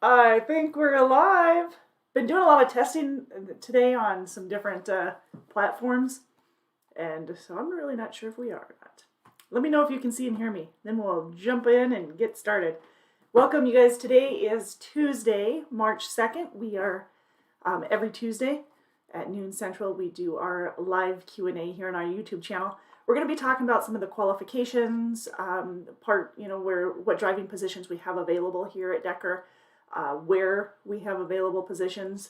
I think we're alive. Been doing a lot of testing today on some different platforms, and so I'm really not sure if we are or not. Let me know if you can see and hear me. Then we'll jump in and get started. Welcome, you guys. Today is Tuesday, March 2nd. We are every Tuesday at noon Central. We do our live Q&A here on our YouTube channel. We're going to be talking about some of the qualifications, what driving positions we have available here at Decker, where we have available positions,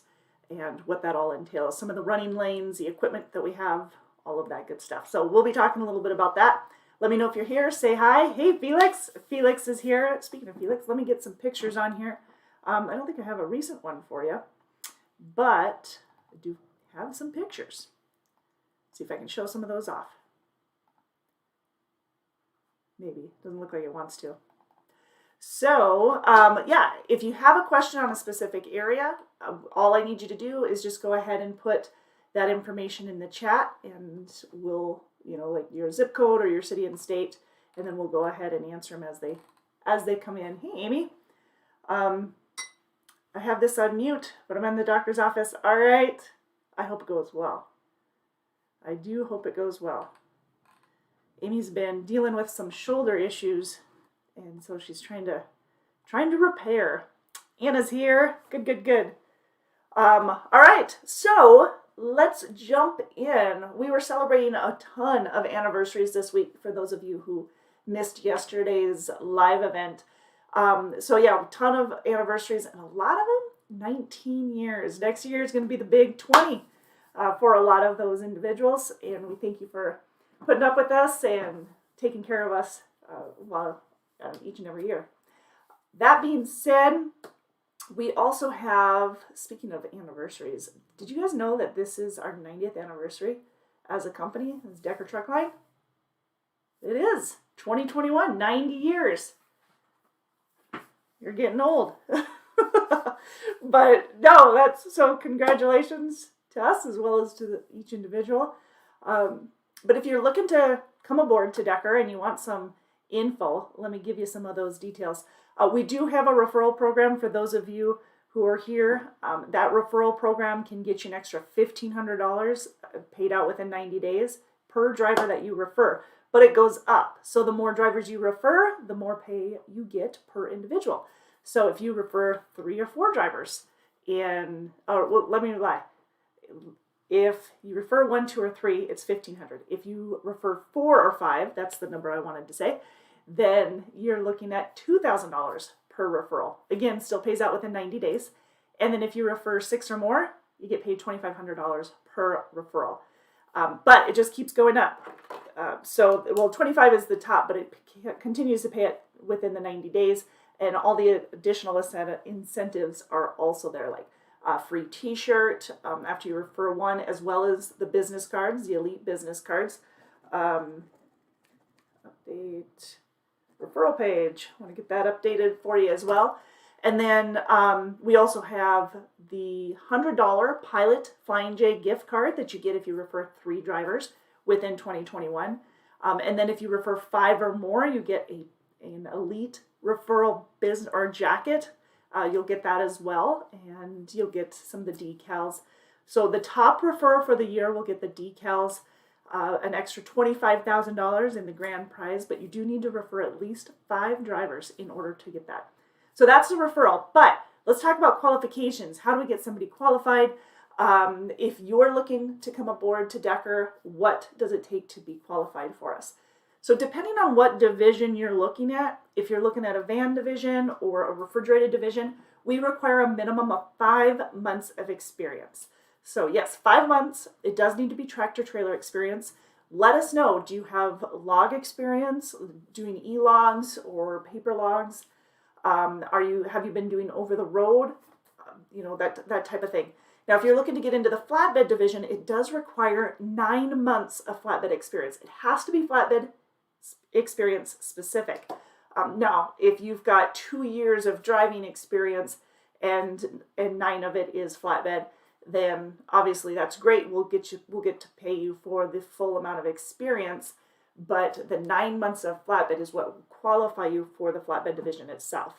and what that all entails. Some of the running lanes, the equipment that we have, all of that good stuff. So we'll be talking a little bit about that. Let me know if you're here. Say hi. Hey, Felix. Felix is here. Speaking of Felix, let me get some pictures on here. I don't think I have a recent one for you, but I do have some pictures. See if I can show some of those off. Maybe. Doesn't look like it wants to. So, if you have a question on a specific area, all I need you to do is just go ahead and put that information in the chat, and we'll, like your zip code or your city and state, and then we'll go ahead and answer them as they come in. Hey, Amy. I have this on mute, but I'm in the doctor's office. All right. I hope it goes well. I do hope it goes well. Amy's been dealing with some shoulder issues, and so she's trying to repair. Anna's here. Good. All right, so let's jump in. We were celebrating a ton of anniversaries this week for those of you who missed yesterday's live event. A ton of anniversaries, and a lot of them 19 years. Next year is going to be the big 20 for a lot of those individuals, and we thank you for putting up with us and taking care of us each and every year. That being said, we also have, speaking of anniversaries, did you guys know that this is our 90th anniversary as a company, as Decker Truck Line? It is. 2021, 90 years. You're getting old. But no, so congratulations to us as well as to each individual. But if you're looking to come aboard to Decker and you want some info, let me give you some of those details. We do have a referral program for those of you who are here. That referral program can get you an extra $1,500 paid out within 90 days per driver that you refer. But it goes up. So the more drivers you refer, the more pay you get per individual. So if you refer 3 or 4 drivers, let me lie. If you refer 1, 2, or 3, it's $1,500. If you refer 4 or 5, that's the number I wanted to say, then you're looking at $2,000 per referral. Again, still pays out within 90 days. And then if you refer 6 or more, you get paid $2,500 per referral. But it just keeps going up. 25 is the top, but it continues to pay it within the 90 days. And all the additional incentives are also there, like free t-shirt after you refer 1, as well as the business cards, the elite business cards. Update referral page. I want to get that updated for you as well. And then we also have the $100 Pilot Flying J gift card that you get if you refer 3 drivers within 2021. And then if you refer 5 or more, you get an elite referral business or jacket. You'll get that as well, and you'll get some of the decals. So the top referrer for the year will get the decals, an extra $25,000 in the grand prize, but you do need to refer at least 5 drivers in order to get that. So that's the referral. But let's talk about qualifications. How do we get somebody qualified? If you're looking to come aboard to Decker, what does it take to be qualified for us? So depending on what division you're looking at, if you're looking at a van division or a refrigerated division, we require a minimum of 5 months of experience. So yes, 5 months. It does need to be tractor trailer experience. Let us know. Do you have log experience, doing e-logs or paper logs? Have you been doing over the road? That type of thing. Now, if you're looking to get into the flatbed division, it does require 9 months of flatbed experience. It has to be flatbed experience specific. Now, if you've got 2 years of driving experience and 9 of it is flatbed, then obviously that's great. We'll get to pay you for the full amount of experience, but the 9 months of flatbed is what will qualify you for the flatbed division itself.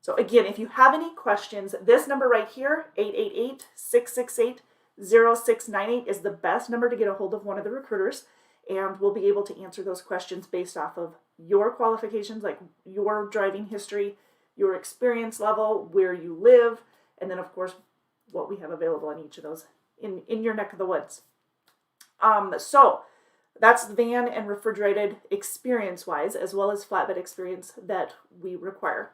So again, if you have any questions, this number right here, 888-668-0698 is the best number to get a hold of one of the recruiters, and we'll be able to answer those questions based off of your qualifications, like your driving history, your experience level, where you live, and then of course what we have available in each of those in your neck of the woods. So that's van and refrigerated experience-wise, as well as flatbed experience that we require.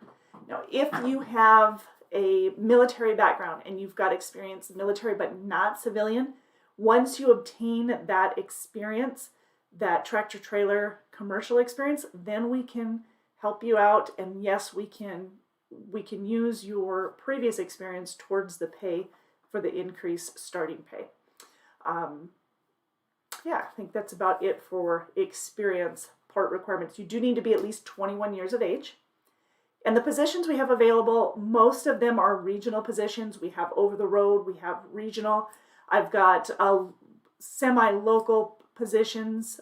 Now, if you have a military background and you've got experience in military but not civilian, once you obtain that experience, that tractor trailer commercial experience, then we can help you out, and yes, we can use your previous experience towards the pay for the increased starting pay. Yeah, I think that's about it for experience part requirements. You do need to be at least 21 years of age. And the positions we have available, most of them are regional positions. We have over the road, we have regional. I've got semi-local positions.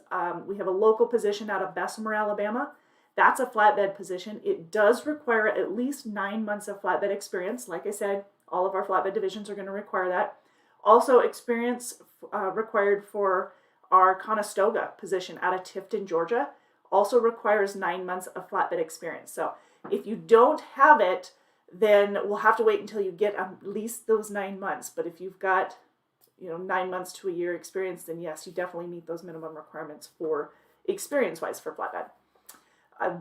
We have a local position out of Bessemer, Alabama. That's a flatbed position. It does require at least 9 months of flatbed experience. Like I said, all of our flatbed divisions are going to require that. Also, experience required for our Conestoga position out of Tifton, Georgia, also requires 9 months of flatbed experience. So if you don't have it, then we'll have to wait until you get at least those 9 months. But if you've got 9 months to a year experience, then yes, you definitely meet those minimum requirements for experience-wise for flatbed.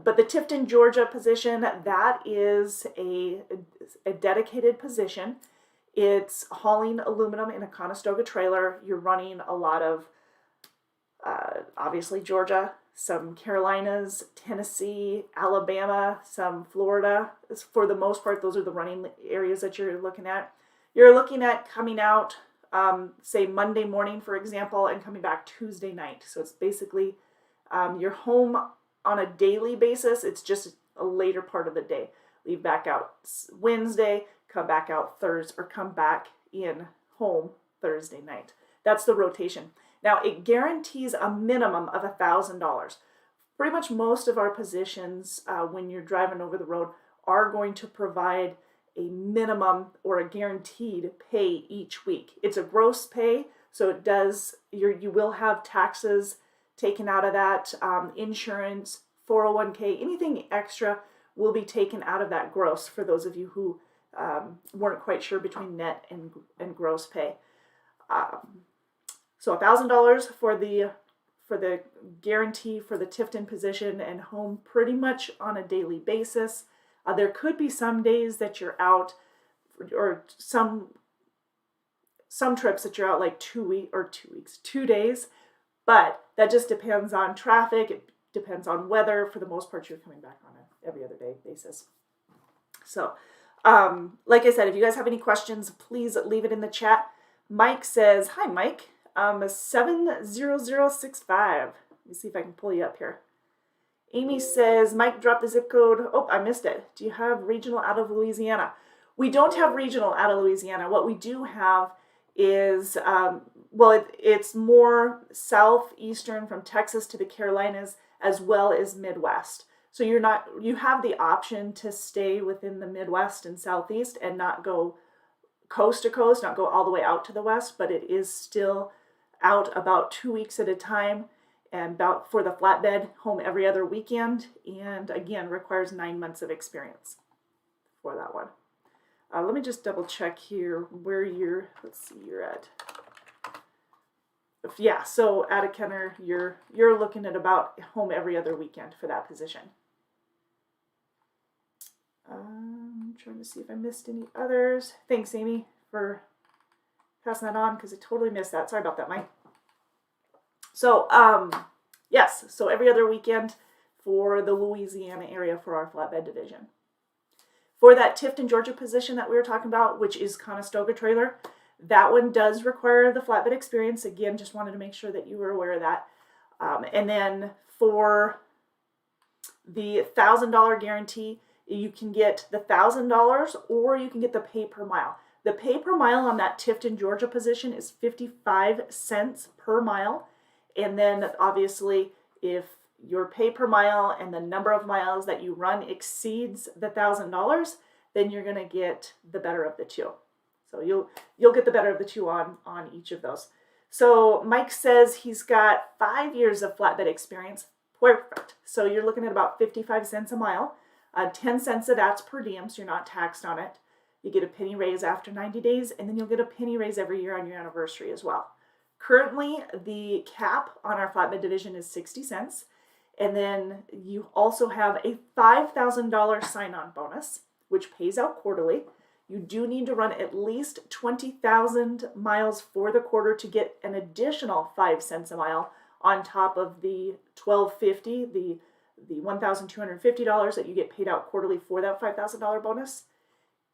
But the Tifton, Georgia position, that is a dedicated position. It's hauling aluminum in a Conestoga trailer. You're running a lot of, obviously, Georgia, some Carolinas, Tennessee, Alabama, some Florida. For the most part, those are the running areas that you're looking at. You're looking at coming out, say, Monday morning, for example, and coming back Tuesday night. So it's basically you're home on a daily basis. It's just a later part of the day. Leave back out Wednesday, come back out Thursday, or come back in home Thursday night. That's the rotation. Now, it guarantees a minimum of $1,000. Pretty much most of our positions, when you're driving over the road, are going to provide a minimum or a guaranteed pay each week. It's a gross pay, so it does. You will have taxes taken out of that, insurance, 401k, anything extra will be taken out of that gross for those of you who weren't quite sure between net and gross pay. So $1,000 for the guarantee for the Tifton position and home pretty much on a daily basis. There could be some days that you're out, or some trips that you're out like 2 days, but that just depends on traffic. It depends on weather. For the most part, you're coming back on an every other day basis. So, like I said, if you guys have any questions, please leave it in the chat. Mike says, hi, Mike. 70065. Let me see if I can pull you up here. Amy says, Mike, drop the zip code. Oh, I missed it. Do you have regional out of Louisiana? We don't have regional out of Louisiana. What we do have is, it's more southeastern from Texas to the Carolinas, as well as Midwest. So you have the option to stay within the Midwest and Southeast and not go coast to coast, not go all the way out to the West, but it is still out about 2 weeks at a time, and about for the flatbed, home every other weekend, and again, requires 9 months of experience for that one. Let me just double check here where you're at. Yeah, so at a Kenner, you're looking at about home every other weekend for that position. I'm trying to see if I missed any others. Thanks, Amy, for passing that on, because I totally missed that. Sorry about that, Mike. So, yes, so every other weekend for the Louisiana area for our flatbed division. For that Tifton, Georgia position that we were talking about, which is Conestoga trailer, that one does require the flatbed experience. Again, just wanted to make sure that you were aware of that. And then for the $1,000 guarantee, you can get the $1,000 or you can get the pay per mile. The pay per mile on that Tifton, Georgia position is 55 cents per mile. And then obviously if your pay per mile and the number of miles that you run exceeds the $1,000, then you're going to get the better of the two. So you'll get the better of the two on each of those. So Mike says he's got 5 years of flatbed experience. Perfect. So you're looking at about 55 cents a mile. 10 cents of that's per diem, so you're not taxed on it. You get a penny raise after 90 days, and then you'll get a penny raise every year on your anniversary as well. Currently, the cap on our flatbed division is 60 cents. And then you also have a $5,000 sign-on bonus, which pays out quarterly. You do need to run at least 20,000 miles for the quarter to get an additional 5 cents a mile on top of the $1,250, the $1,250 that you get paid out quarterly for that $5,000 bonus.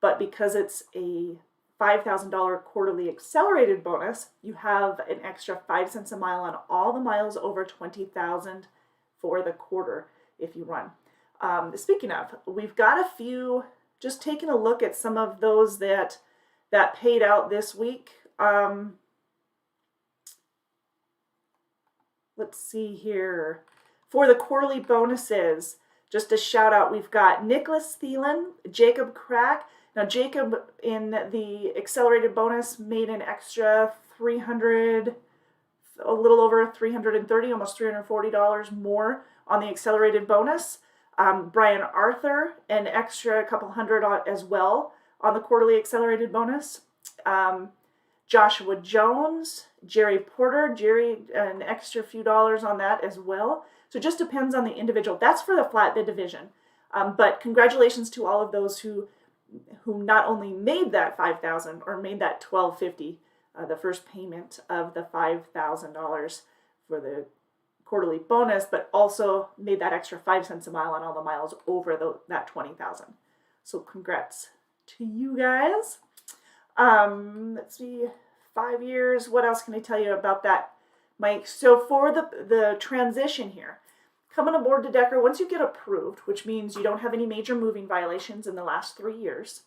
But because it's a $5,000 quarterly accelerated bonus, you have an extra 5 cents a mile on all the miles over 20,000 for the quarter if you run. Speaking of, we've got a few, just taking a look at some of those that paid out this week. Let's see here. For the quarterly bonuses, just a shout out, we've got Nicholas Thielen, Jacob Crack. Now Jacob in the accelerated bonus made an extra $300, a little over $330, almost $340 more on the accelerated bonus. Brian Arthur, an extra couple hundred as well on the quarterly accelerated bonus. Joshua Jones, Jerry Porter, an extra few dollars on that as well. So it just depends on the individual. That's for the flatbed division. But congratulations to all of those who not only made that $5,000 or made that $1,250, the first payment of the $5,000 for the quarterly bonus, but also made that extra 5 cents a mile on all the miles over that 20,000. So congrats to you guys. Let's see, 5 years. What else can I tell you about that, Mike? So for the transition here, coming aboard to Decker, once you get approved, which means you don't have any major moving violations in the last 3 years,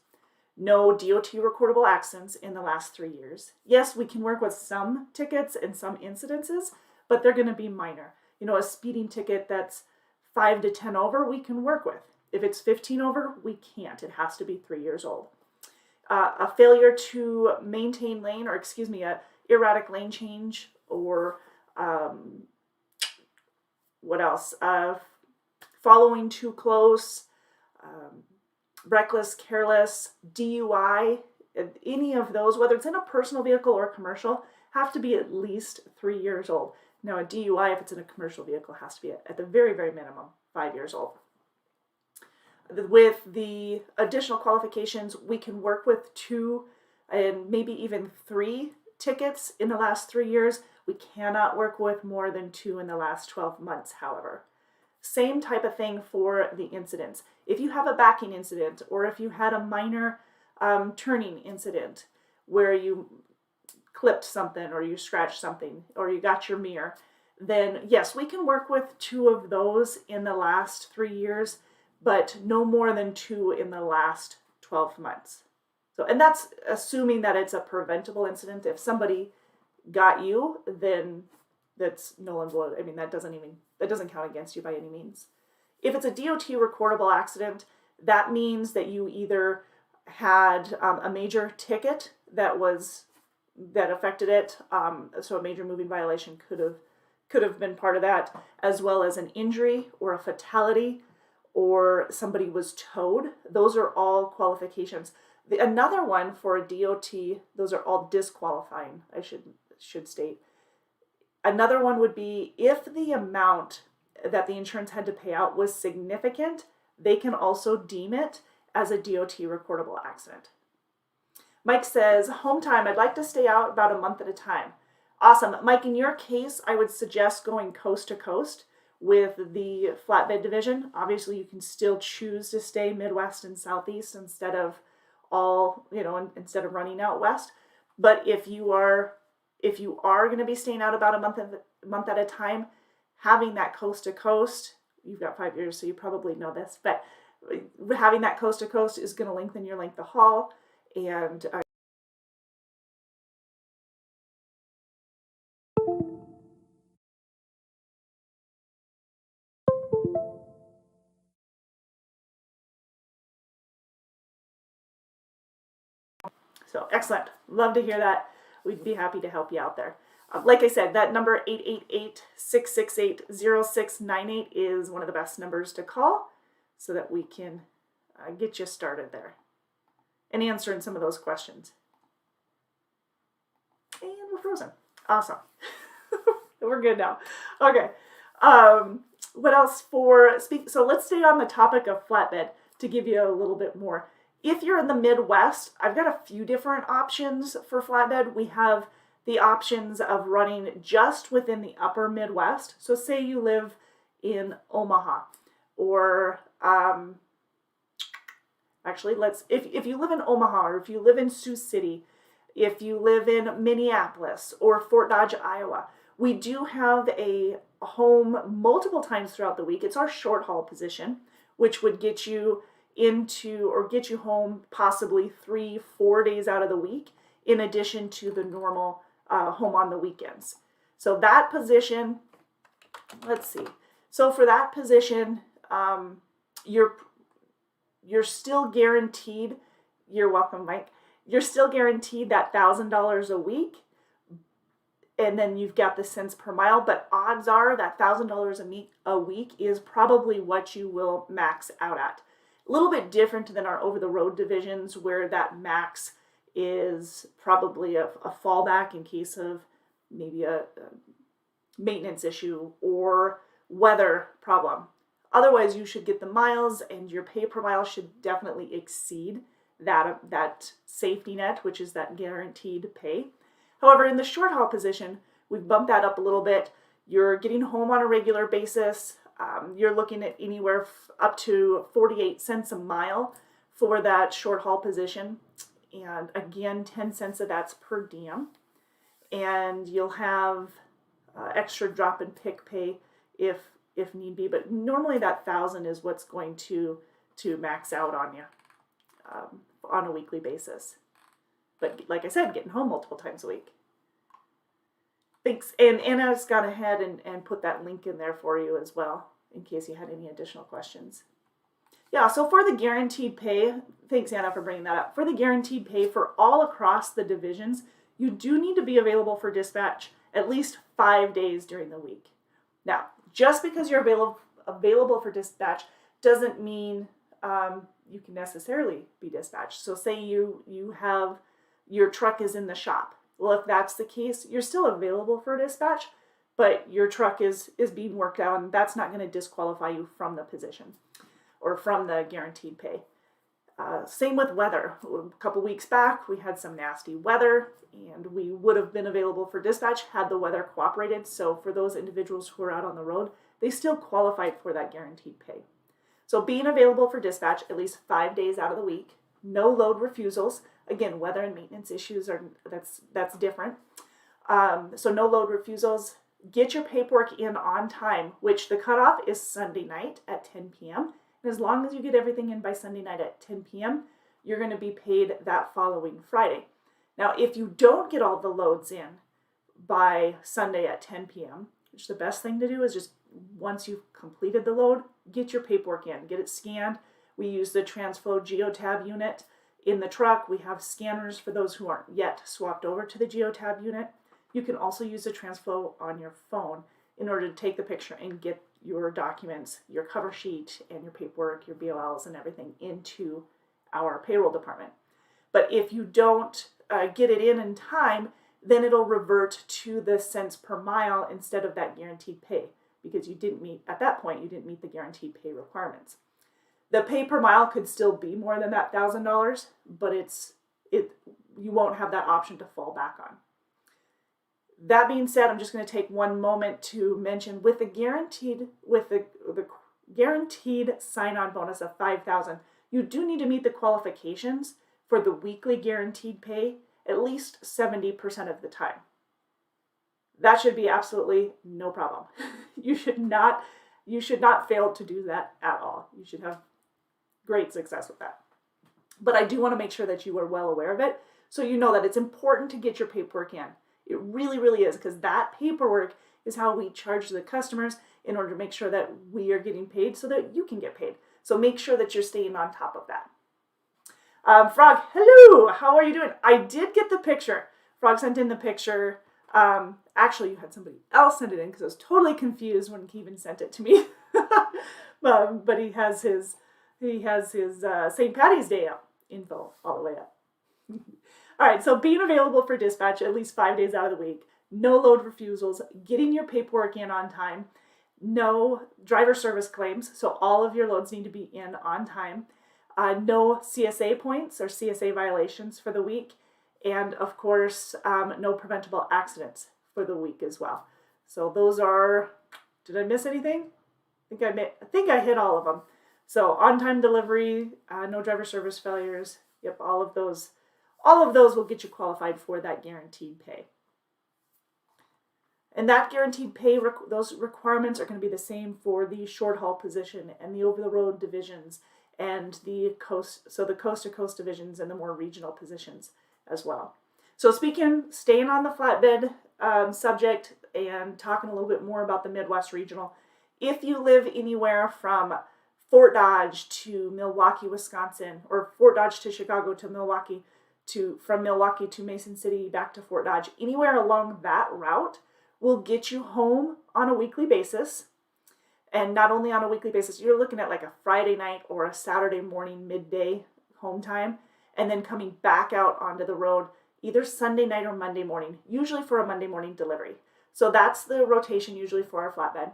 no DOT recordable accidents in the last 3 years. Yes, we can work with some tickets and some incidences, but they're going to be minor. You know, a speeding ticket that's 5 to 10 over, we can work with. If it's 15 over, we can't. It has to be 3 years old. A failure to maintain lane, or excuse me, a erratic lane change, or what else? Following too close, reckless, careless, DUI, any of those, whether it's in a personal vehicle or commercial, have to be at least 3 years old. Now, a DUI, if it's in a commercial vehicle, has to be at the very, very minimum 5 years old. With the additional qualifications, we can work with 2 and maybe even 3 tickets in the last 3 years. We cannot work with more than 2 in the last 12 months, however. Same type of thing for the incidents. If you have a backing incident, or if you had a minor turning incident where you clipped something, or you scratched something, or you got your mirror, then yes, we can work with 2 of those in the last 3 years, but no more than 2 in the last 12 months. So, and that's assuming that it's a preventable incident. If somebody got you, then that's null and void. I mean, that doesn't count against you by any means. If it's a DOT recordable accident, that means that you either had a major ticket that affected it, so a major moving violation could have been part of that, as well as an injury or a fatality, or somebody was towed. Those are all qualifications. Another one for a DOT, those are all disqualifying, I should state. Another one would be if the amount that the insurance had to pay out was significant, they can also deem it as a DOT recordable accident. Mike says, home time, I'd like to stay out about a month at a time. Awesome. Mike, in your case, I would suggest going coast to coast with the flatbed division. Obviously, you can still choose to stay Midwest and Southeast instead of instead of running out west. But if you are going to be staying out about a month at a time, having that coast to coast, you've got 5 years, so you probably know this, but having that coast to coast is going to lengthen your length of haul, and So excellent. Love to hear that. We'd be happy to help you out there. Like I said, that number 888-668-0698 is one of the best numbers to call so that we can get you started there and answering some of those questions. And we're frozen. Awesome. We're good now. Okay. What else so let's stay on the topic of flatbed to give you a little bit more. If you're in the Midwest, I've got a few different options for flatbed. We have the options of running just within the upper Midwest. So say you live in Omaha, or actually, if you live in Omaha, or if you live in Sioux City, if you live in Minneapolis or Fort Dodge, Iowa, we do have a home multiple times throughout the week. It's our short haul position, which would get you get you home possibly 3-4 days out of the week, in addition to the normal home on the weekends. So that position, let's see. So for that position, you're still guaranteed. You're welcome, Mike. You're still guaranteed that $1,000 a week, and then you've got the cents per mile. But odds are that $1,000 a week is probably what you will max out at. A little bit different than our over-the-road divisions, where that max is probably a fallback in case of maybe a maintenance issue or weather problem. Otherwise, you should get the miles, and your pay per mile should definitely exceed that safety net, which is that guaranteed pay. However, in the short haul position, we've bumped that up a little bit. You're getting home on a regular basis. You're looking at anywhere up to 48 cents a mile for that short haul position. And again, 10 cents of that's per diem. And you'll have extra drop and pick pay if need be. But normally that 1,000 is what's going to max out on you on a weekly basis. But like I said, getting home multiple times a week. Thanks. And Anna's gone ahead and put that link in there for you as well, in case you had any additional questions. Yeah, so for the guaranteed pay, thanks Anna for bringing that up. For the guaranteed pay for all across the divisions, you do need to be available for dispatch at least 5 days during the week. Now, just because you're available for dispatch doesn't mean you can necessarily be dispatched. So say you have your truck is in the shop. Well, if that's the case, you're still available for dispatch, but your truck is being worked out, and that's not going to disqualify you from the position or from the guaranteed pay. Same with weather. A couple weeks back, we had some nasty weather, and we would have been available for dispatch had the weather cooperated. So for those individuals who are out on the road, they still qualified for that guaranteed pay. So being available for dispatch at least 5 days out of the week, no load refusals. Again, weather and maintenance issues that's different. So no load refusals. Get your paperwork in on time, which the cutoff is Sunday night at 10 p.m. And as long as you get everything in by Sunday night at 10 p.m., you're going to be paid that following Friday. Now, if you don't get all the loads in by Sunday at 10 p.m., which the best thing to do is just once you've completed the load, get your paperwork in, get it scanned. We use the TransFlow GeoTab unit in the truck. We have scanners for those who aren't yet swapped over to the GeoTab unit. You can also use the TransFlow on your phone in order to take the picture and get your documents, your cover sheet, and your paperwork, your BOLs, and everything into our payroll department. But if you don't get it in time, then it'll revert to the cents per mile instead of that guaranteed pay, because at that point, you didn't meet the guaranteed pay requirements. The pay per mile could still be more than that $1,000, but you won't have that option to fall back on. That being said, I'm just going to take one moment to mention with the guaranteed sign-on bonus of $5,000, you do need to meet the qualifications for the weekly guaranteed pay at least 70% of the time. That should be absolutely no problem. You should not fail to do that at all. You should have great success with that. But I do want to make sure that you are well aware of it, so you know that it's important to get your paperwork in. It really, really is, because that paperwork is how we charge the customers in order to make sure that we are getting paid so that you can get paid. So make sure that you're staying on top of that. Frog, hello. How are you doing? I did get the picture. Frog sent in the picture. Actually, you had somebody else send it in because I was totally confused when Kevin sent it to me. But he has his St. Patty's Day info all the way up. All right, so being available for dispatch at least 5 days out of the week, no load refusals, getting your paperwork in on time, no driver service claims, so all of your loads need to be in on time, no CSA points or CSA violations for the week, and of course, no preventable accidents for the week as well. So those are, did I miss anything? I think I hit all of them. So on-time delivery, no driver service failures, yep, all of those will get you qualified for that guaranteed pay. And that guaranteed pay, those requirements are going to be the same for the short haul position and the over-the-road divisions and the coast-to-coast divisions and the more regional positions as well. So staying on the flatbed subject and talking a little bit more about the Midwest Regional, if you live anywhere from Fort Dodge to Milwaukee, Wisconsin, or Fort Dodge to Chicago to Milwaukee, from Milwaukee to Mason City back to Fort Dodge, anywhere along that route will get you home on a weekly basis. And not only on a weekly basis, you're looking at like a Friday night or a Saturday morning midday home time, and then coming back out onto the road either Sunday night or Monday morning, usually for a Monday morning delivery. So that's the rotation usually for our flatbed.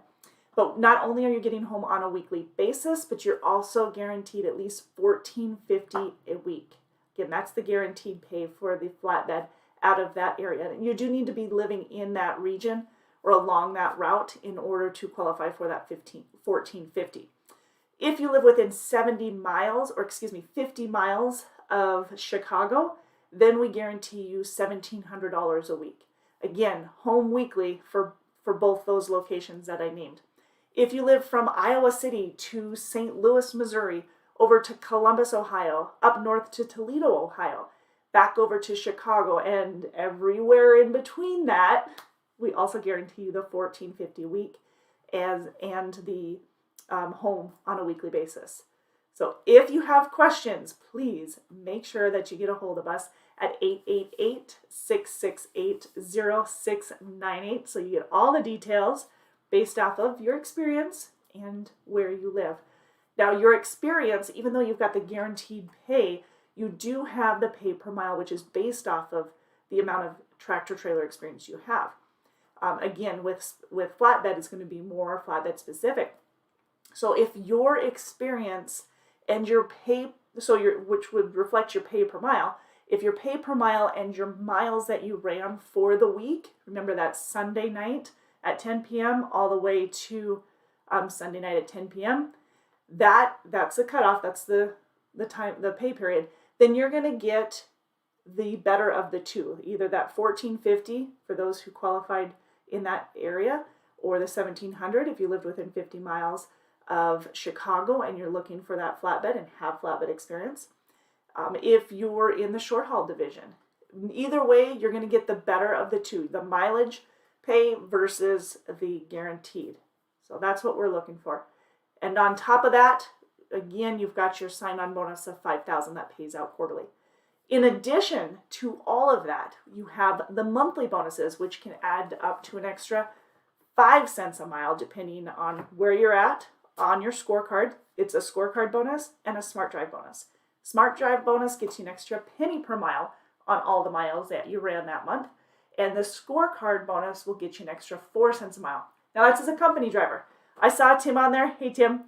But not only are you getting home on a weekly basis, but you're also guaranteed at least $14.50 a week. Again, that's the guaranteed pay for the flatbed out of that area. And you do need to be living in that region or along that route in order to qualify for that $14.50. If you live within 50 miles of Chicago, then we guarantee you $1,700 a week. Again, home weekly for both those locations that I named. If you live from Iowa City to St. Louis, Missouri, over to Columbus, Ohio, up north to Toledo, Ohio, back over to Chicago, and everywhere in between that, we also guarantee you the $14.50 a week and the home on a weekly basis. So if you have questions, please make sure that you get a hold of us at 888-668-0698 so you get all the details based off of your experience and where you live. Now, your experience, even though you've got the guaranteed pay, you do have the pay per mile, which is based off of the amount of tractor trailer experience you have. Again, with flatbed, it's going to be more flatbed specific. So if your experience and your pay, which would reflect your pay per mile, if your pay per mile and your miles that you ran for the week, remember that's Sunday night at 10 p.m. all the way to Sunday night at 10 p.m., that's the cutoff, that's the time, the pay period, then you're going to get the better of the two, either that $14.50 for those who qualified in that area, or the $1,700 if you lived within 50 miles of Chicago and you're looking for that flatbed and have flatbed experience. If you're in the short haul division, either way, you're going to get the better of the two, the mileage pay versus the guaranteed. So that's what we're looking for. And on top of that, again, you've got your sign-on bonus of $5,000 that pays out quarterly. In addition to all of that, you have the monthly bonuses, which can add up to an extra 5 cents a mile, depending on where you're at on your scorecard. It's a scorecard bonus and a Smart Drive bonus. Smart Drive bonus gets you an extra penny per mile on all the miles that you ran that month. And the scorecard bonus will get you an extra 4 cents a mile. Now that's as a company driver. I saw Tim on there. Hey, Tim.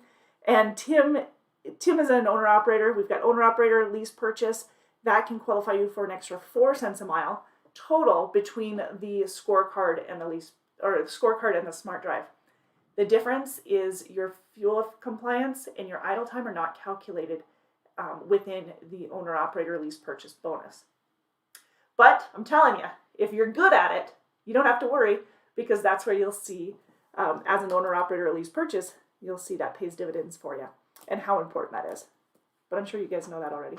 And Tim is an owner-operator. We've got owner-operator lease purchase. That can qualify you for an extra 4 cents a mile total between the scorecard and the lease, or the scorecard and the Smart Drive. The difference is your fuel compliance and your idle time are not calculated within the owner-operator lease purchase bonus. But I'm telling you, if you're good at it, you don't have to worry, because that's where you'll see, as an owner-operator lease purchase, you'll see that pays dividends for you and how important that is. But I'm sure you guys know that already.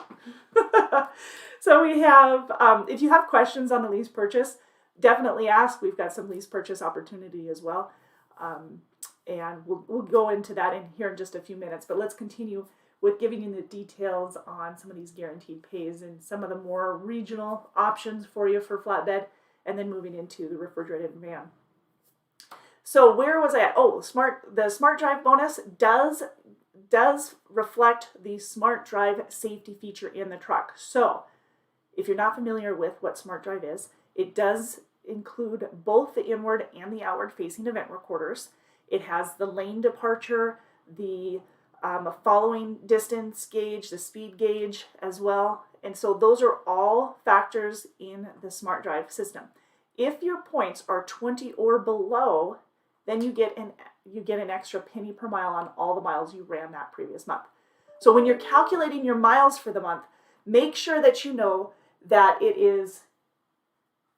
So we have, if you have questions on the lease purchase, definitely ask. We've got some lease purchase opportunity as well. And we'll go into that in here in just a few minutes. But let's continue with giving you the details on some of these guaranteed pays and some of the more regional options for you for flatbed, and then moving into the refrigerated van. So where was I at? Oh, the Smart Drive bonus does reflect the Smart Drive safety feature in the truck. So if you're not familiar with what Smart Drive is, it does include both the inward and the outward facing event recorders. It has the lane departure, the following distance gauge, the speed gauge as well. And so those are all factors in the Smart Drive system. If your points are 20 or below, then you get an extra penny per mile on all the miles you ran that previous month. So when you're calculating your miles for the month, make sure that you know that it is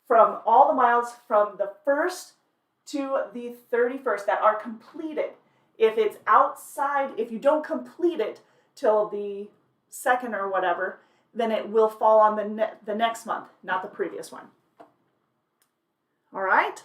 from all the miles from the 1st to the 31st that are completed. If it's outside, if you don't complete it till the 2nd or whatever, then it will fall on the next month, not the previous one. All right?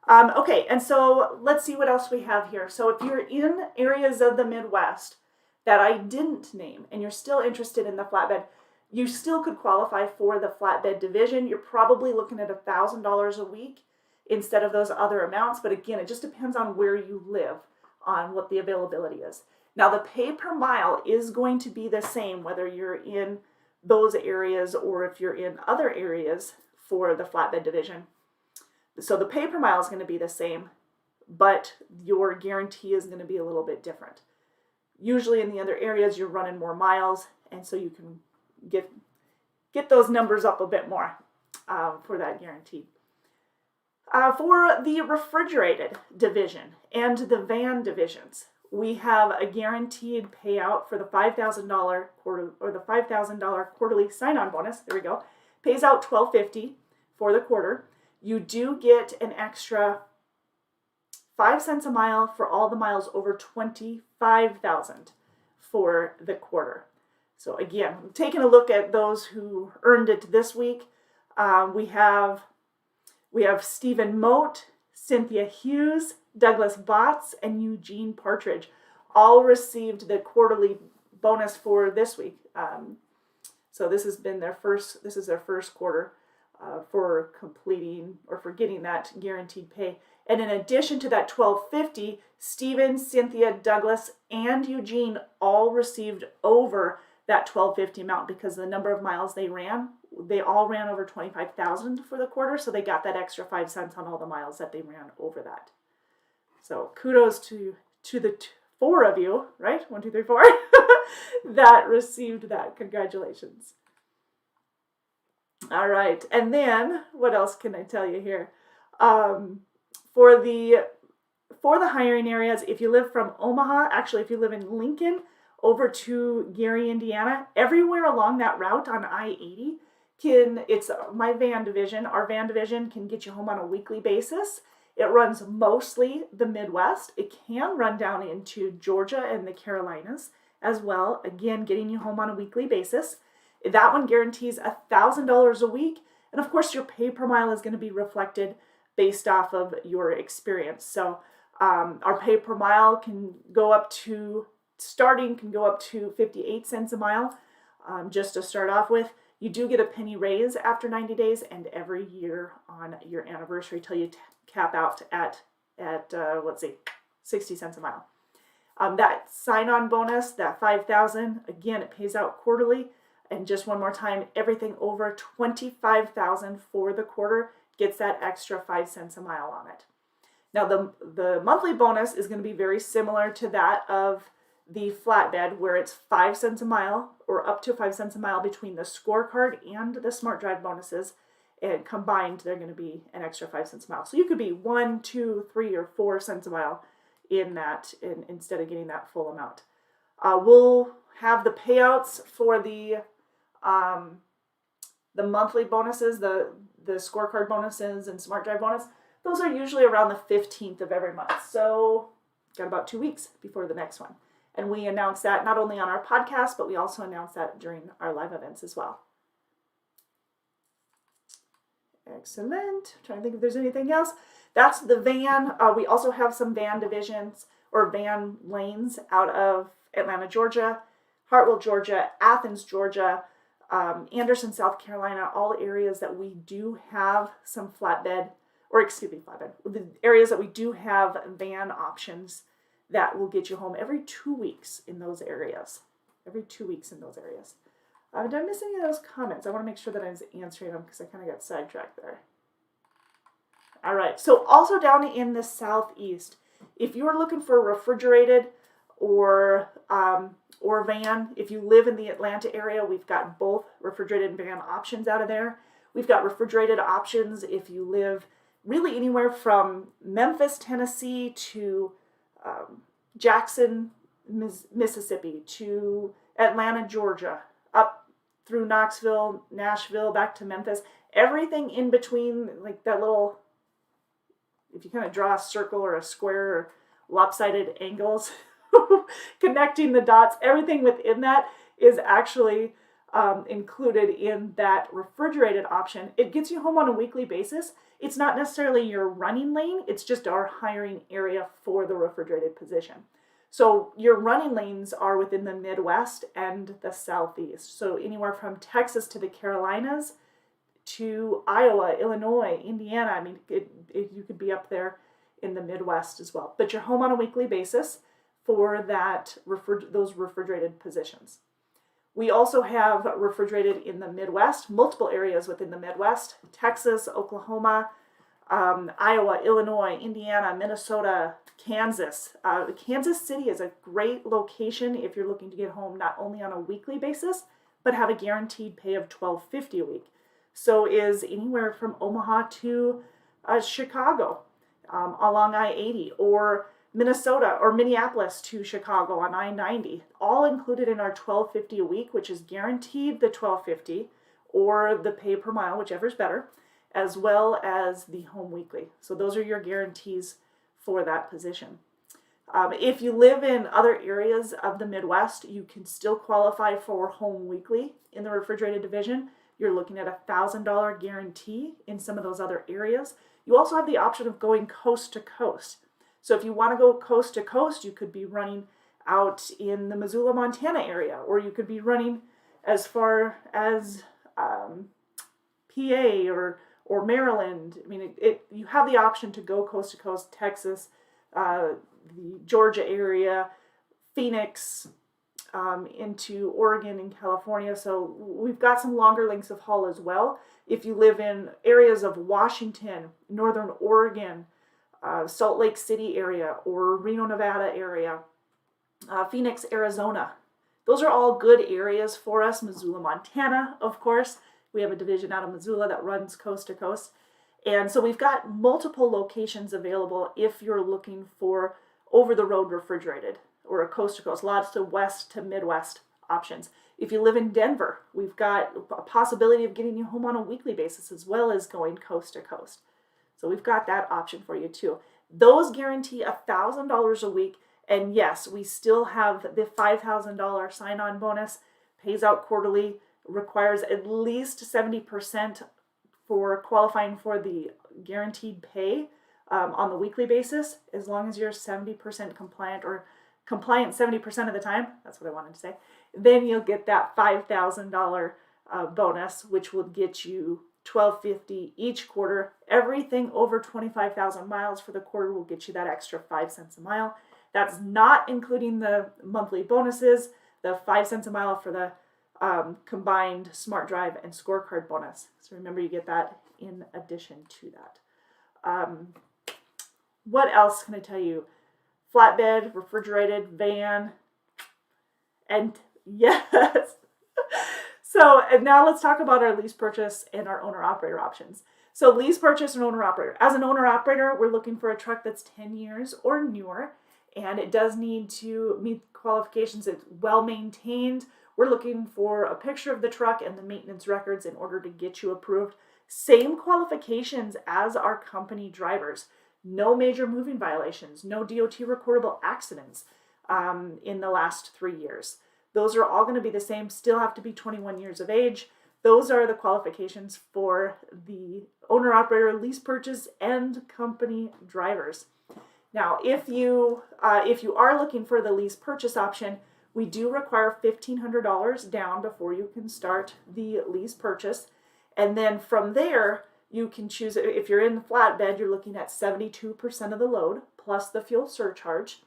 Okay, and so let's see what else we have here. So if you're in areas of the Midwest that I didn't name and you're still interested in the flatbed, you still could qualify for the flatbed division. You're probably looking at $1,000 a week instead of those other amounts. But again, it just depends on where you live, on what the availability is. Now, the pay per mile is going to be the same whether you're in those areas or if you're in other areas for the flatbed division. So the pay per mile is going to be the same, but your guarantee is going to be a little bit different. Usually in the other areas, you're running more miles, and so you can get those numbers up a bit more for that guarantee. For the refrigerated division and the van divisions, we have a guaranteed payout for the $5,000 quarter or the $5,000 quarterly sign-on bonus. There we go. Pays out $1,250 for the quarter. You do get an extra 5 cents a mile for all the miles over 25,000 for the quarter. So again, taking a look at those who earned it this week, we have Stephen Moat, Cynthia Hughes, Douglas Botts, and Eugene Partridge all received the quarterly bonus for this week. So this has been their first quarter for completing or for getting that guaranteed pay. And in addition to that $1,250, Stephen, Cynthia, Douglas, and Eugene all received over that $1,250 amount because the number of miles they all ran over 25,000 for the quarter, so they got that extra 5 cents on all the miles that they ran over that. So kudos to the 4 of you, right? 1, 2, 3, 4 that received that. Congratulations. All right, and then what else can I tell you here? For the hiring areas, if you live from Omaha, actually if you live in Lincoln over to Gary, Indiana, everywhere along that route on I-80 it's my van division. Our van division can get you home on a weekly basis. It runs mostly the Midwest. It can run down into Georgia and the Carolinas as well, again, getting you home on a weekly basis. That one guarantees $1,000 a week. And of course, your pay per mile is going to be reflected based off of your experience. So our pay per mile can go up to 58 cents a mile just to start off with. You do get a penny raise after 90 days and every year on your anniversary till you cap out at 60 cents a mile. That sign-on bonus, that $5,000, again, it pays out quarterly. And just one more time, everything over $25,000 for the quarter gets that extra 5 cents a mile on it. Now, the monthly bonus is going to be very similar to that of the flatbed, where it's 5 cents a mile or up to 5 cents a mile between the scorecard and the Smart Drive bonuses. And combined, they're going to be an extra 5 cents a mile. So you could be 1, 2, 3, or 4 cents a mile in that instead of getting that full amount. We'll have the payouts for the monthly bonuses, the scorecard bonuses and Smart Drive bonus. Those are usually around the 15th of every month. So got about 2 weeks before the next one. And we announce that not only on our podcast, but we also announce that during our live events as well. Excellent. Trying to think if there's anything else. That's the van. We also have some van divisions or van lanes out of Atlanta, Georgia. Hartwell, Georgia, Athens, Georgia, Anderson, South Carolina, all areas that we do have some flatbed, the areas that we do have van options that will get you home every 2 weeks in those areas. Every 2 weeks in those areas. Did I miss any of those comments? I want to make sure that I was answering them because I kind of got sidetracked there. All right, so also down in the southeast, if you're looking for a refrigerated or van, if you live in the Atlanta area, we've got both refrigerated and van options out of there. We've got refrigerated options if you live really anywhere from Memphis, Tennessee to Jackson, Mississippi to Atlanta, Georgia, up through Knoxville, Nashville, back to Memphis. Everything in between, like that little, if you kind of draw a circle or a square or lopsided angles, connecting the dots, everything within that is actually included in that refrigerated option. It gets you home on a weekly basis. It's not necessarily your running lane, it's just our hiring area for the refrigerated position. So your running lanes are within the Midwest and the Southeast. So anywhere from Texas to the Carolinas to Iowa, Illinois, Indiana. I mean, you could be up there in the Midwest as well. But you're home on a weekly basis for that those refrigerated positions. We also have refrigerated in the Midwest, multiple areas within the Midwest, Texas, Oklahoma, Iowa, Illinois, Indiana, Minnesota, Kansas. Kansas City is a great location if you're looking to get home not only on a weekly basis, but have a guaranteed pay of $12.50 a week. So is anywhere from Omaha to Chicago along I-80, or Minnesota or Minneapolis to Chicago on I-90, all included in our $12.50 a week, which is guaranteed the $12.50 or the pay per mile, whichever is better, as well as the home weekly. So those are your guarantees for that position. If you live in other areas of the Midwest, you can still qualify for home weekly in the refrigerated division. You're looking at a $1,000 guarantee in some of those other areas. You also have the option of going coast to coast. So if you want to go coast to coast, you could be running out in the Missoula, Montana area, or you could be running as far as PA or Maryland. I mean, you have the option to go coast to coast, Texas, the Georgia area, Phoenix, into Oregon and California. So we've got some longer lengths of haul as well. If you live in areas of Washington, Northern Oregon, Salt Lake City area, or Reno, Nevada area, Phoenix, Arizona. Those are all good areas for us. Missoula, Montana, of course. We have a division out of Missoula that runs coast to coast. And so we've got multiple locations available if you're looking for over-the-road refrigerated or a coast to coast, lots of west to Midwest options. If you live in Denver, we've got a possibility of getting you home on a weekly basis as well as going coast to coast. So we've got that option for you too. Those guarantee $1,000 a week. And yes, we still have the $5,000 sign-on bonus, pays out quarterly, requires at least 70% for qualifying for the guaranteed pay on the weekly basis. As long as you're 70% compliant, or compliant 70% of the time, that's what I wanted to say, then you'll get that $5,000 bonus, which will get you $12.50 each quarter. Everything over 25,000 miles for the quarter will get you that extra 5 cents a mile. That's not including the monthly bonuses, the 5 cents a mile for the combined Smart Drive and Scorecard bonus. So remember, you get that in addition to that. What else can I tell you? Flatbed, refrigerated, van, and yes. So and now let's talk about our lease purchase and our owner-operator options. So lease purchase and owner-operator. As an owner-operator, we're looking for a truck that's 10 years or newer, and it does need to meet qualifications. It's well-maintained. We're looking for a picture of the truck and the maintenance records in order to get you approved. Same qualifications as our company drivers. No major moving violations, no DOT recordable accidents in the last 3 years. Those are all going to be the same, still have to be 21 years of age. Those are the qualifications for the owner-operator, lease purchase, and company drivers. Now, if you are looking for the lease purchase option, We do require $1,500 down before you can start the lease purchase. And then from there, you can choose, if you're in the flatbed, you're looking at 72% of the load plus the fuel surcharge.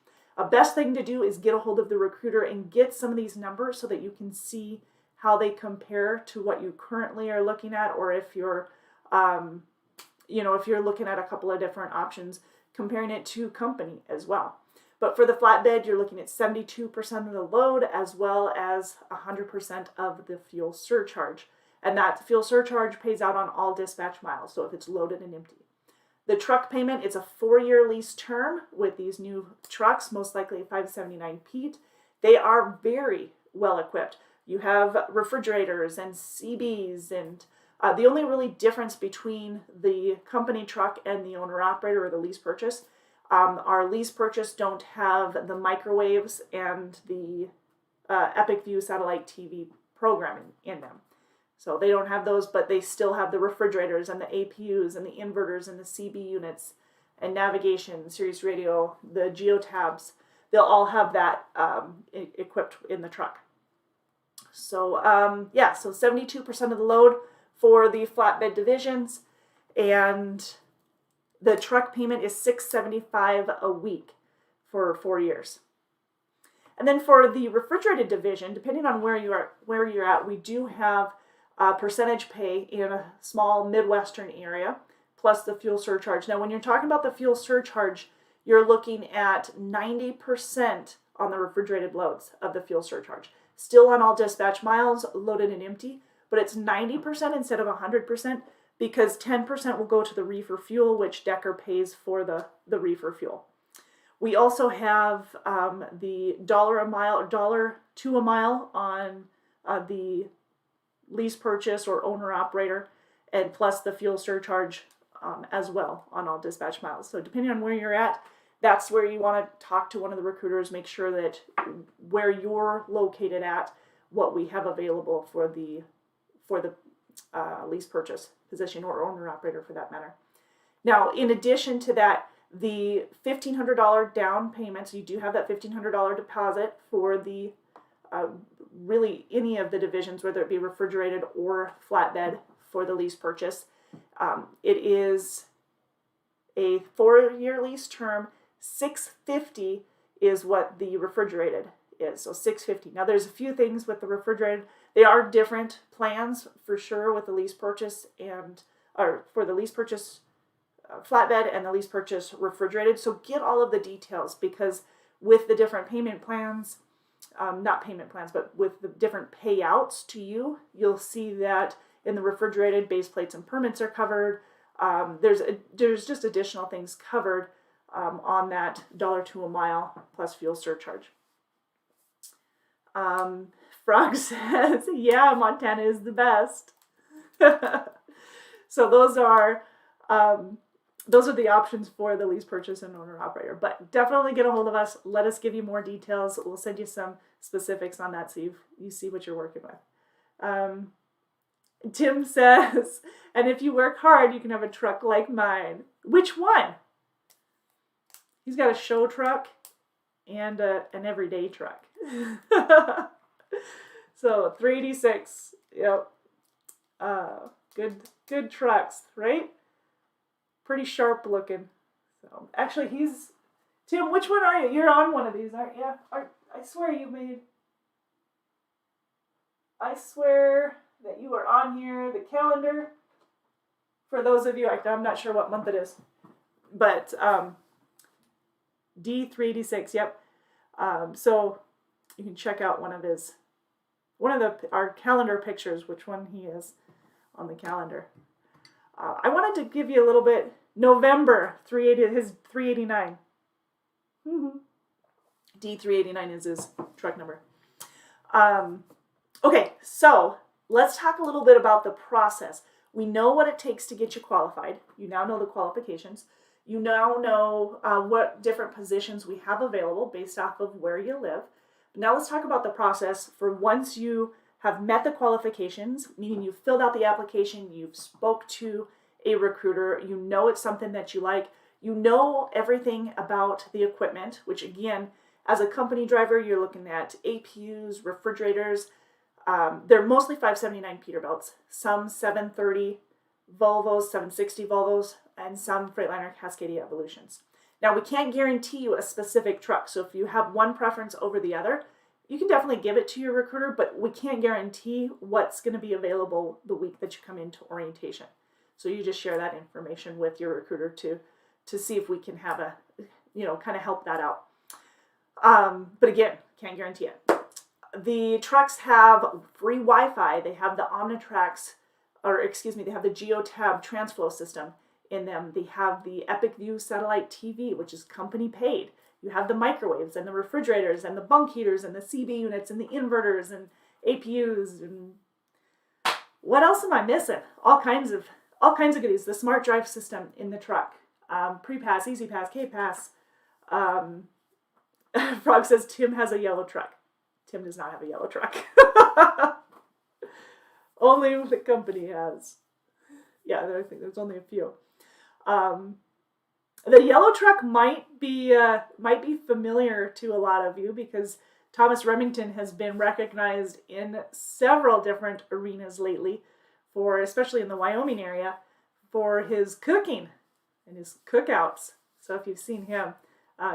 Best thing to do is get a hold of the recruiter and get some of these numbers so that you can see how they compare to what you currently are looking at, or if you're, if you're looking at a couple of different options, comparing it to company as well. But for the flatbed, you're looking at 72% of the load as well as 100% of the fuel surcharge. And that fuel surcharge pays out on all dispatch miles, so if it's loaded and empty. The truck payment, it's a 4-year lease term with these new trucks, most likely 579 Pete. They are very well equipped. You have refrigerators and CBs, and the only really difference between the company truck and the owner-operator or the lease purchase, our lease purchase don't have the microwaves and the Epic View satellite TV programming in them. So they don't have those, but they still have the refrigerators and the APUs and the inverters and the CB units and navigation, Sirius radio, the geotabs. They'll all have that equipped in the truck. So so 72% of the load for the flatbed divisions, and the truck payment is $675 a week for 4 years. And then for the refrigerated division, depending on where you're at, we do have percentage pay in a small Midwestern area, plus the fuel surcharge. Now, when you're talking about the fuel surcharge, you're looking at 90% on the refrigerated loads of the fuel surcharge. Still on all dispatch miles, loaded and empty, but it's 90% instead of 100% because 10% will go to the reefer fuel, which Decker pays for the reefer fuel. We also have the $1 a mile on the lease purchase or owner-operator, and plus the fuel surcharge as well on all dispatch miles. So depending on where you're at, that's where you want to talk to one of the recruiters, make sure that where you're located at, what we have available for the lease purchase position or owner-operator for that matter. Now, in addition to that, the $1,500 down payment, so you do have that $1,500 deposit for the really any of the divisions, whether it be refrigerated or flatbed for the lease purchase. It is a 4-year lease term. $650 is what the refrigerated is, so $650. Now there's a few things with the refrigerated. They are different plans for sure with the lease purchase for the lease purchase flatbed and the lease purchase refrigerated. So get all of the details, because with the different payment plans, not payment plans, but with the different payouts to you, you'll see that in the refrigerated, base plates and permits are covered. There's just additional things covered on that $2 a mile plus fuel surcharge. Frog says, yeah, Montana is the best. So those are the options for the lease purchase and owner operator. But definitely get a hold of us. Let us give you more details. We'll send you some specifics on that so you see what you're working with. Tim says, and if you work hard, you can have a truck like mine. Which one? He's got a show truck and an everyday truck. So 386, yep. Good trucks, right? Pretty sharp looking. So actually, Tim. Which one are you? You're on one of these, aren't you? I swear that you are on here. The calendar. For those of you, I'm not sure what month it is, but D386. Yep. So you can check out one of our calendar pictures, which one he is on the calendar. I wanted to give you a little bit. November 380, his 389. D389 is his truck number. Okay, so let's talk a little bit about the process. We know what it takes to get you qualified. You now know the qualifications. You now know what different positions we have available based off of where you live. But now let's talk about the process for once you have met the qualifications, meaning you've filled out the application, you've spoke to a recruiter, you know it's something that you like, you know everything about the equipment, which again, As a company driver, you're looking at APUs, refrigerators. They're mostly 579 Peterbilts, some 730 Volvos, 760 Volvos, and some Freightliner Cascadia Evolutions. Now, we can't guarantee you a specific truck, so if you have one preference over the other, you can definitely give it to your recruiter, but we can't guarantee what's going to be available the week that you come into orientation. So you just share that information with your recruiter to see if we can have a, kind of help that out. But again, can't guarantee it. The trucks have free Wi-Fi. They have the Omnitrax, they have the GeoTab TransFlow system in them. They have the Epic View satellite TV, which is company paid. You have the microwaves and the refrigerators and the bunk heaters and the CB units and the inverters and APUs and what else am I missing? All kinds of goodies. The smart drive system in the truck, pre-pass, easy pass, K-pass. Frog says Tim has a yellow truck. Tim does not have a yellow truck. Only the company has. Yeah, I think there's only a few. The yellow truck might be familiar to a lot of you because Thomas Remington has been recognized in several different arenas lately, especially in the Wyoming area, for his cooking and his cookouts. So if you've seen him,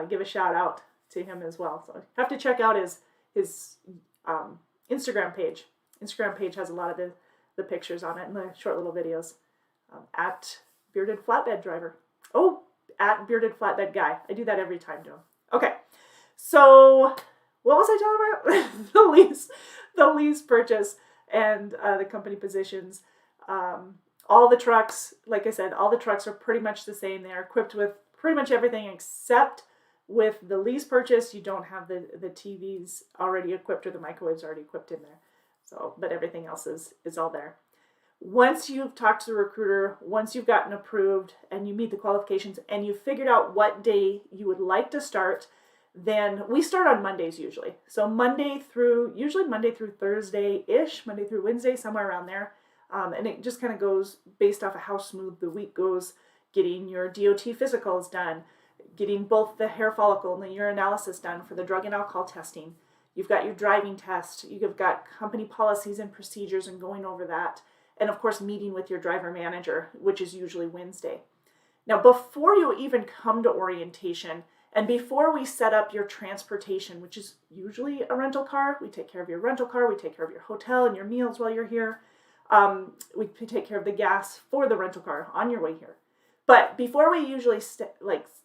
give a shout out to him as well. So you have to check out his Instagram page. Instagram page has a lot of the pictures on it and the short little videos. At Bearded Flatbed Driver. Oh, at Bearded Flatbed Guy. I do that every time to him. Okay, so what was I talking about? the lease purchase and the company positions. All the trucks, like I said, all the trucks are pretty much the same. They're equipped with pretty much everything except with the lease purchase, you don't have the TVs already equipped or the microwaves already equipped in there. So, but everything else is all there. Once you've talked to the recruiter, once you've gotten approved and you meet the qualifications and you've figured out what day you would like to start, then we start on Mondays usually. So usually Monday through Thursday-ish, Monday through Wednesday, somewhere around there. And it just kind of goes based off of how smooth the week goes, getting your DOT physicals done, getting both the hair follicle and the urinalysis done for the drug and alcohol testing. You've got your driving test. You've got company policies and procedures and going over that. And of course, meeting with your driver manager, which is usually Wednesday. Now, before you even come to orientation, and before we set up your transportation, which is usually a rental car, we take care of your rental car, we take care of your hotel and your meals while you're here. We take care of the gas for the rental car on your way here. But before we usually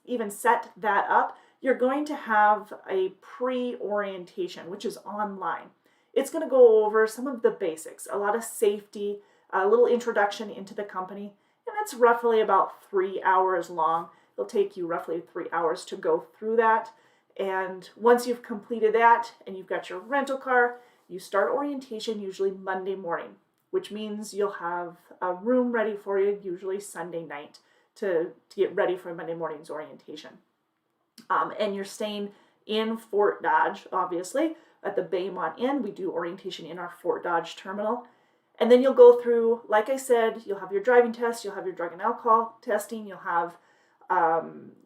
even set that up, you're going to have a pre-orientation, which is online. It's going to go over some of the basics, a lot of safety, a little introduction into the company, and it's roughly about 3 hours long. It'll take you roughly 3 hours to go through that. And once you've completed that and you've got your rental car, you start orientation usually Monday morning, which means you'll have a room ready for you, usually Sunday night, to get ready for Monday morning's orientation. And you're staying in Fort Dodge, obviously. At the Baymont Inn, we do orientation in our Fort Dodge terminal. And then you'll go through, like I said, you'll have your driving test, you'll have your drug and alcohol testing, you'll have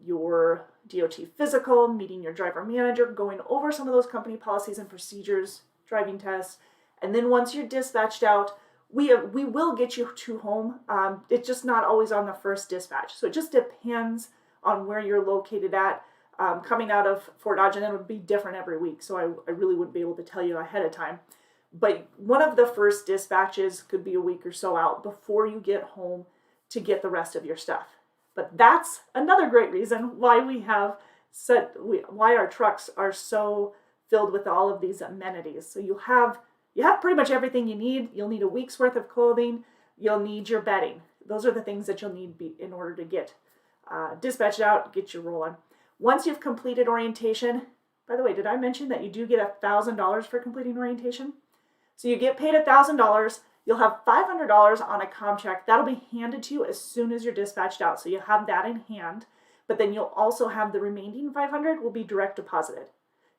your DOT physical, meeting your driver manager, going over some of those company policies and procedures, driving tests. And then once you're dispatched out, we will get you to home. It's just not always on the first dispatch. So it just depends on where you're located at. Coming out of Fort Dodge, and then it would be different every week. So I really wouldn't be able to tell you ahead of time. But one of the first dispatches could be a week or so out before you get home to get the rest of your stuff. But that's another great reason why why our trucks are so filled with all of these amenities. So you have pretty much everything you need. You'll need a week's worth of clothing. You'll need your bedding. Those are the things that you'll need in order to get dispatched out, get you rolling. Once you've completed orientation, by the way, did I mention that you do get $1,000 for completing orientation? So you get paid $1,000. You'll have $500 on a comm check. That'll be handed to you as soon as you're dispatched out. So you'll have that in hand. But then you'll also have the remaining $500 will be direct deposited.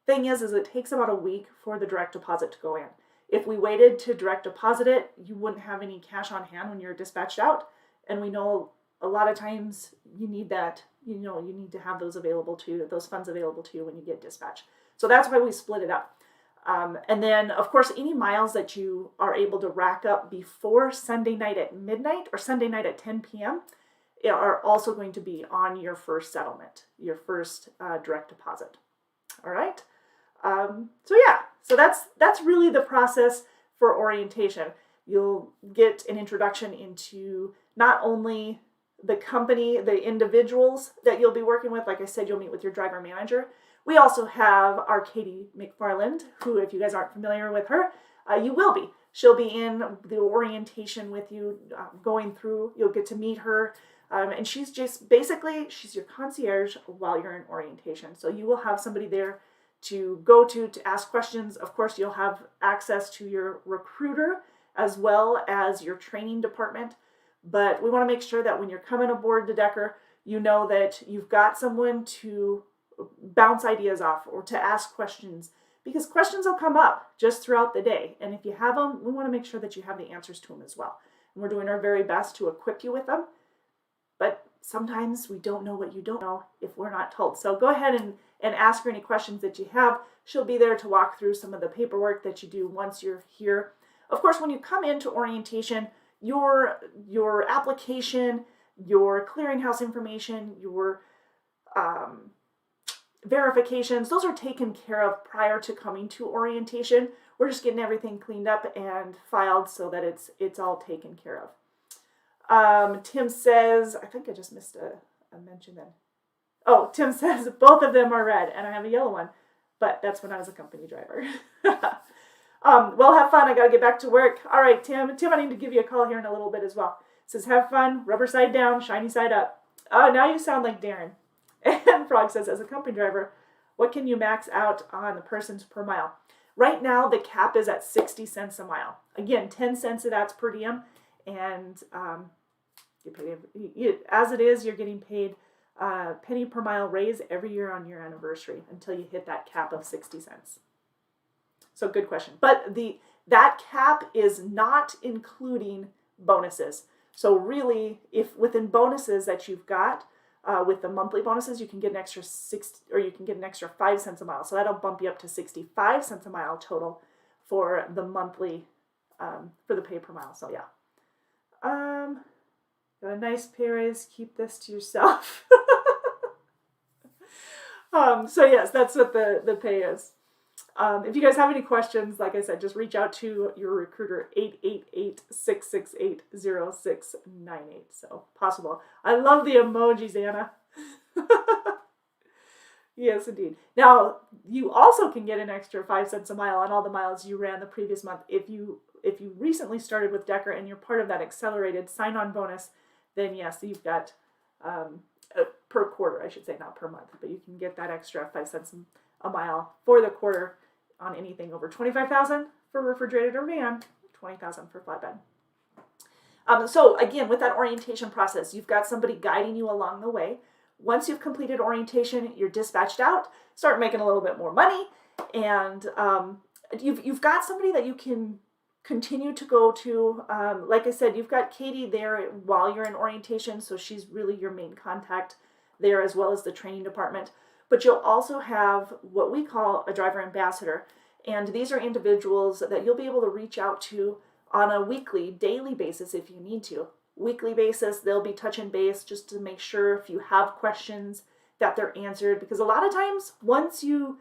Thing is it takes about a week for the direct deposit to go in. If we waited to direct deposit it, you wouldn't have any cash on hand when you're dispatched out. And we know a lot of times you need that, you need to have those funds available to you when you get dispatch. So that's why we split it up. And then, of course, any miles that you are able to rack up before Sunday night at midnight or Sunday night at 10 p.m. are also going to be on your first settlement, your first direct deposit. All right. So that's really the process for orientation. You'll get an introduction into not only the company, the individuals that you'll be working with. Like I said, you'll meet with your driver manager. We also have our Katie McFarland, who, if you guys aren't familiar with her, you will be. She'll be in the orientation with you, going through. You'll get to meet her. And she's just basically, she's your concierge while you're in orientation. So you will have somebody there to go to ask questions. Of course, you'll have access to your recruiter as well as your training department. But we want to make sure that when you're coming aboard the Decker, you know that you've got someone to bounce ideas off or to ask questions, because questions will come up just throughout the day. And if you have them, we want to make sure that you have the answers to them as well. And we're doing our very best to equip you with them. But sometimes we don't know what you don't know if we're not told. So go ahead and ask her any questions that you have. She'll be there to walk through some of the paperwork that you do once you're here. Of course, when you come into orientation, your application, your clearinghouse information, your verifications, those are taken care of prior to coming to orientation. We're just getting everything cleaned up and filed so that it's all taken care of. Tim says, I think I just missed a mention then. Oh, Tim says both of them are red and I have a yellow one, but that's when I was a company driver. Well, have fun. I got to get back to work. All right, Tim, I need to give you a call here in a little bit as well. It says, have fun, rubber side down, shiny side up. Oh, now you sound like Darren. And Frog says, as a company driver, what can you max out on the persons per mile? Right now, the cap is at 60 cents a mile. Again, 10 cents of that's per diem. And you pay, as it is, you're getting paid penny per mile raise every year on your anniversary until you hit that cap of 60 cents. So good question. But that cap is not including bonuses. So really, if within bonuses that you've got, with the monthly bonuses, you can get an extra 5 cents a mile. So that'll bump you up to 65 cents a mile total for the monthly, for the pay per mile. So yeah. Got a nice pay raise. Keep this to yourself. So yes, that's what the pay is. If you guys have any questions, like I said, just reach out to your recruiter, 888-668-0698. So possible. I love the emojis, Anna. Yes, indeed. Now, you also can get an extra 5 cents a mile on all the miles you ran the previous month. If you recently started with Decker and you're part of that accelerated sign-on bonus, then yes, you've got per quarter, I should say, not per month, but you can get that extra 5 cents a mile for the quarter on anything over 25,000 for refrigerated or van, 20,000 for flatbed. So again, with that orientation process, you've got somebody guiding you along the way. Once you've completed orientation, you're dispatched out, start making a little bit more money, and you've got somebody that you can continue to go to. Like I said, you've got Katie there while you're in orientation, so she's really your main contact there, as well as the training department. But you'll also have what we call a driver ambassador, and these are individuals that you'll be able to reach out to on a weekly, daily basis if you need to. Weekly basis, they'll be touching base just to make sure if you have questions that they're answered, because a lot of times once you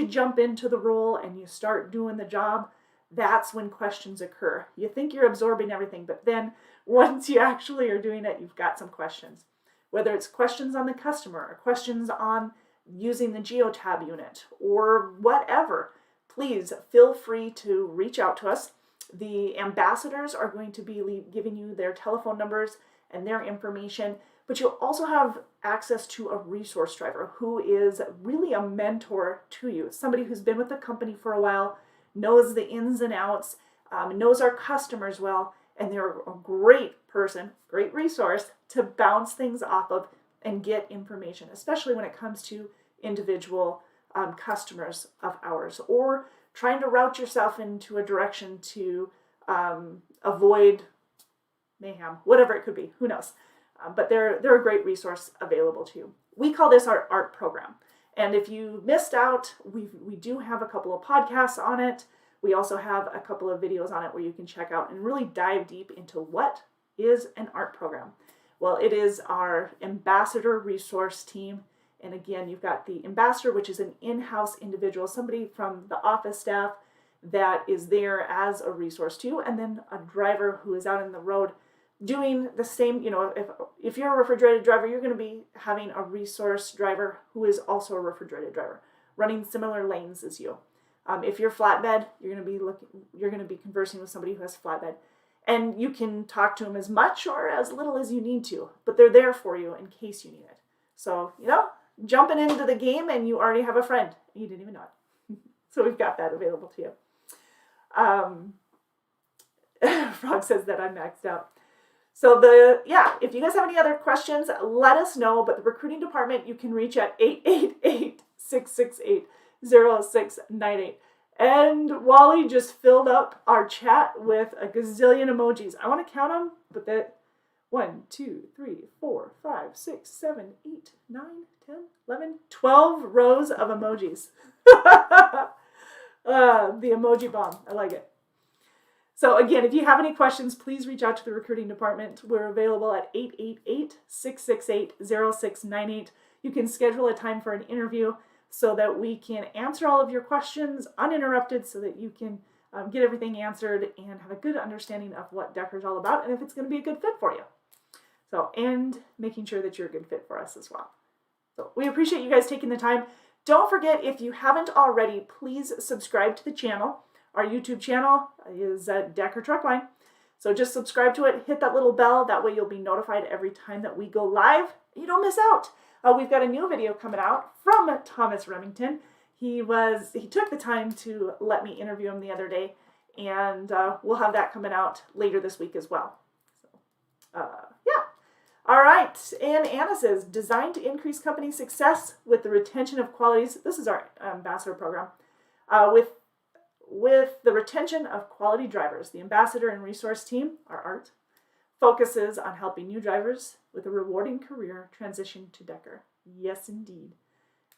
jump into the role and you start doing the job, that's when questions occur. You think you're absorbing everything, but then once you actually are doing it, you've got some questions. Whether it's questions on the customer or questions on using the geotab unit or whatever, please feel free to reach out to us. The ambassadors are going to be giving you their telephone numbers and their information, but you'll also have access to a resource driver who is really a mentor to you, somebody who's been with the company for a while, knows the ins and outs, knows our customers well, and they're a great person, great resource to bounce things off of and get information, especially when it comes to individual customers of ours, or trying to route yourself into a direction to avoid mayhem, whatever it could be, who knows. But they're a great resource available to you. We call this our art program. And if you missed out, we do have a couple of podcasts on it. We also have a couple of videos on it where you can check out and really dive deep into what is an art program. Well, it is our ambassador resource team. And again, you've got the ambassador, which is an in-house individual, somebody from the office staff that is there as a resource too, and then a driver who is out in the road doing the same. If you're a refrigerated driver, you're going to be having a resource driver who is also a refrigerated driver, running similar lanes as you. If you're flatbed, you're going to be conversing with somebody who has flatbed, and you can talk to them as much or as little as you need to, but they're there for you in case you need it. So, jumping into the game and you already have a friend. You didn't even know it. So we've got that available to you. Frog says that I'm maxed out. So if you guys have any other questions, let us know. But the recruiting department, you can reach at 888-668-0698. And Wally just filled up our chat with a gazillion emojis. I want to count them, but that 1, 2, 3, 4, 5, 6, 7, 8, 9, 10, 11, 12 rows of emojis. The emoji bomb. I like it. So again, if you have any questions, please reach out to the recruiting department. We're available at 888-668-0698. You can schedule a time for an interview so that we can answer all of your questions uninterrupted, so that you can get everything answered and have a good understanding of what Decker's all about and if it's going to be a good fit for you. So, and making sure that you're a good fit for us as well. So we appreciate you guys taking the time. Don't forget, if you haven't already, please subscribe to the channel. Our YouTube channel is Decker Truckline. So just subscribe to it, hit that little bell. That way you'll be notified every time that we go live. You don't miss out. We've got a new video coming out from Thomas Remington. He took the time to let me interview him the other day, and we'll have that coming out later this week as well. So, yeah. All right, and Anna says, designed to increase company success with the retention of qualities. This is our ambassador program. With the retention of quality drivers, the ambassador and resource team, our art, focuses on helping new drivers with a rewarding career transition to Decker. Yes, indeed.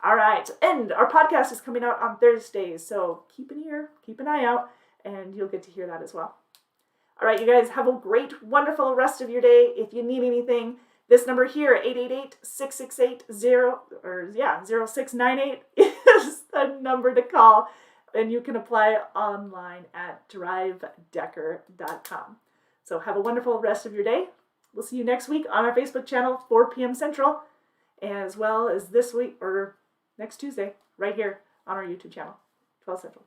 All right, and our podcast is coming out on Thursdays, so keep an ear, keep an eye out, and you'll get to hear that as well. All right, you guys have a great, wonderful rest of your day. If you need anything, this number here, 888-668-0698 is the number to call, and you can apply online at drivedecker.com. So have a wonderful rest of your day. We'll see you next week on our Facebook channel, 4 p.m. Central, as well as this week or next Tuesday right here on our YouTube channel, 12 Central.